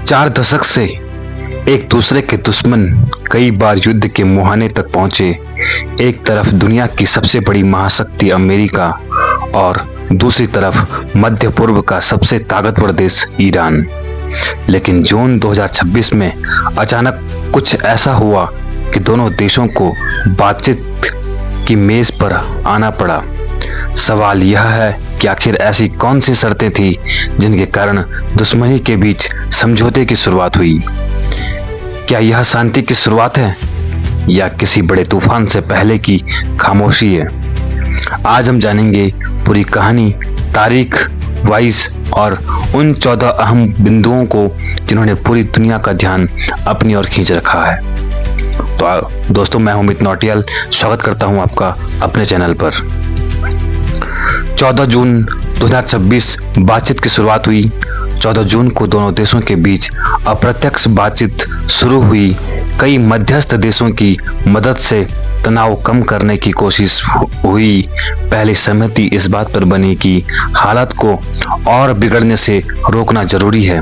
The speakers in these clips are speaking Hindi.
4 दशक से एक दूसरे के दुश्मन कई बार युद्ध के मुहाने तक पहुंचे। एक तरफ दुनिया की सबसे बड़ी महाशक्ति अमेरिका और दूसरी तरफ मध्य पूर्व का सबसे ताकतवर देश ईरान। लेकिन जून 2026 में अचानक कुछ ऐसा हुआ कि दोनों देशों को बातचीत की मेज पर आना पड़ा। सवाल यह है कि आखिर ऐसी कौन सी शर्तें थी जिनके कारण दुश्मनी के बीच समझौते की शुरुआत हुई। क्या यह शांति की शुरुआत है या किसी बड़े तूफान से पहले की खामोशी है? आज हम जानेंगे पूरी कहानी, तारीख वाइज और उन 14 अहम बिंदुओं को जिन्होंने पूरी दुनिया का ध्यान अपनी ओर खींच रखा है। तो दोस्तों, मैं अमित नौटियाल स्वागत करता हूं आपका अपने चैनल पर। 14 जून 2026 बातचीत की शुरुआत हुई। 14 जून को दोनों देशों के बीच अप्रत्यक्ष बातचीत शुरू हुई। कई मध्यस्थ देशों की मदद से तनाव कम करने की कोशिश हुई। पहली सहमति इस बात पर बनी कि हालत को और बिगड़ने से रोकना जरूरी है।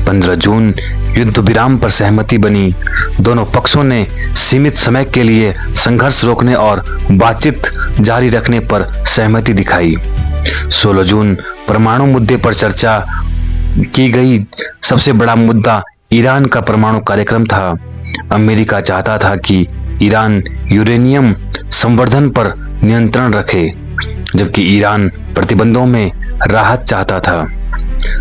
15 जून युद्ध विराम पर सहमति बनी। दोनों पक्षों ने सीमित समय के लिए संघर्ष रोकने और बातचीत जारी रखने पर सहमति दिखाई। 16 जून परमाणु मुद्दे पर चर्चा की गई। सबसे बड़ा मुद्दा ईरान का परमाणु कार्यक्रम था। अमेरिका चाहता था कि ईरान यूरेनियम संवर्धन पर नियंत्रण रखे, जबकि ईरान प्रतिबंधों में राहत चाहता था।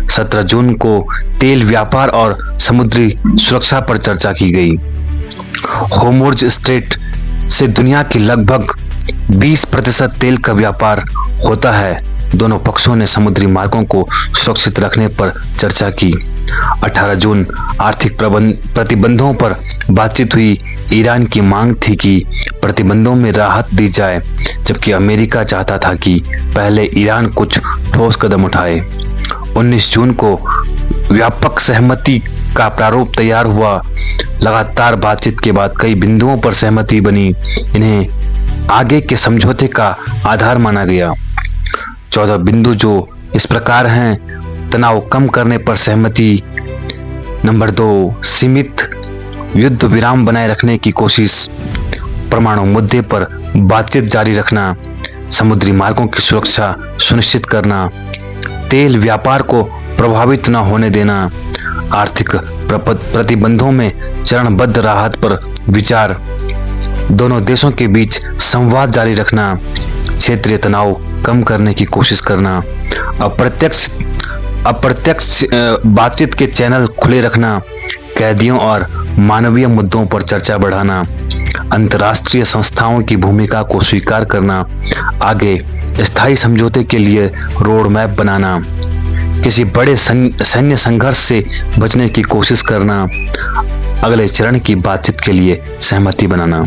17 जून को तेल व्यापार और समुद्री सुरक्षा पर चर्चा की गई। होर्मुज़ स्ट्रेट से दुनिया की लगभग 20% तेल का व्यापार होता है। दोनों पक्षों ने समुद्री मार्गों को सुरक्षित रखने पर चर्चा की। 18 जून आर्थिक प्रतिबंधों पर बातचीत हुई। ईरान की मांग थी कि प्रतिबंधों में राहत दी जाए, जबकि अमेरिका चाहता था कि पहले ईरान कुछ ठोस कदम उठाए। 19 जून को व्यापक सहमति का प्रारूप तैयार हुआ। लगातार बातचीत के बाद कई बिंदुओं पर सहमति बनी। इन्हें आगे के समझौते का आधार माना गया। 14 बिंदु जो इस प्रकार हैं: तनाव कम करने पर सहमति। नंबर 2, सीमित युद्ध विराम बनाए रखने की कोशिश। परमाणु मुद्दे पर बातचीत जारी रखना। समुद्री मार्गों की सुरक्षा सुनिश्चित करना। तेल व्यापार को प्रभावित न होने देना। आर्थिक प्रतिबंधों में चरणबद्ध राहत पर विचार। दोनों देशों के बीच संवाद जारी रखना। क्षेत्रीय तनाव कम करने की कोशिश करना। अप्रत्यक्ष बातचीत के चैनल खुले रखना। कैदियों और मानवीय मुद्दों पर चर्चा बढ़ाना। अंतर्राष्ट्रीय संस्थाओं की भूमिका को स्वीकार करना। आगे स्थायी समझौते के लिए रोड मैप बनाना। किसी बड़े सैन्य संघर्ष से बचने की कोशिश करना। अगले चरण की बातचीत के लिए सहमति बनाना।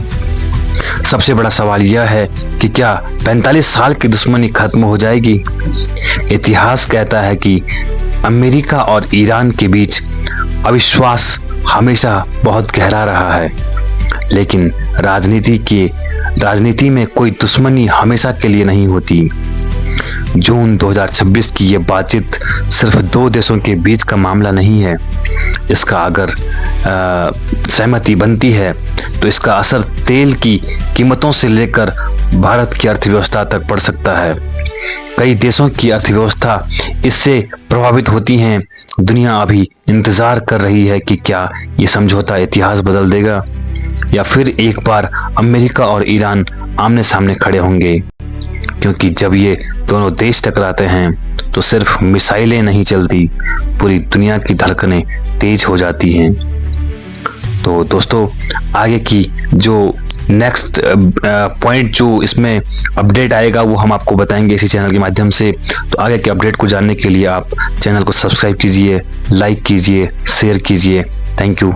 सबसे बड़ा सवाल यह है कि क्या 45 साल की दुश्मनी खत्म हो जाएगी? इतिहास कहता है कि अमेरिका और ईरान के बीच अविश्वास हमेशा बहुत गहरा रहा है, लेकिन राजनीति में कोई दुश्मनी हमेशा के लिए नहीं होती। जून 2026 की ये बातचीत सिर्फ 2 देशों के बीच का मामला नहीं है। इसका अगर सहमति बनती है तो इसका असर तेल की कीमतों से लेकर भारत की अर्थव्यवस्था तक पड़ सकता है। कई देशों की अर्थव्यवस्था इससे प्रभावित होती हैं। दुनिया अभी इंतजार कर रही है कि क्या ये समझौता इतिहास बदल देगा या फिर एक बार अमेरिका और ईरान आमने सामने खड़े होंगे, क्योंकि जब ये दोनों देश टकराते हैं तो सिर्फ मिसाइलें नहीं चलती, पूरी दुनिया की धड़कनें तेज हो जाती हैं। तो दोस्तों, आगे की जो नेक्स्ट पॉइंट जो इसमें अपडेट आएगा वो हम आपको बताएंगे इसी चैनल के माध्यम से। तो आगे के अपडेट को जानने के लिए आप चैनल को सब्सक्राइब कीजिए, लाइक कीजिए, शेयर कीजिए। Thank you.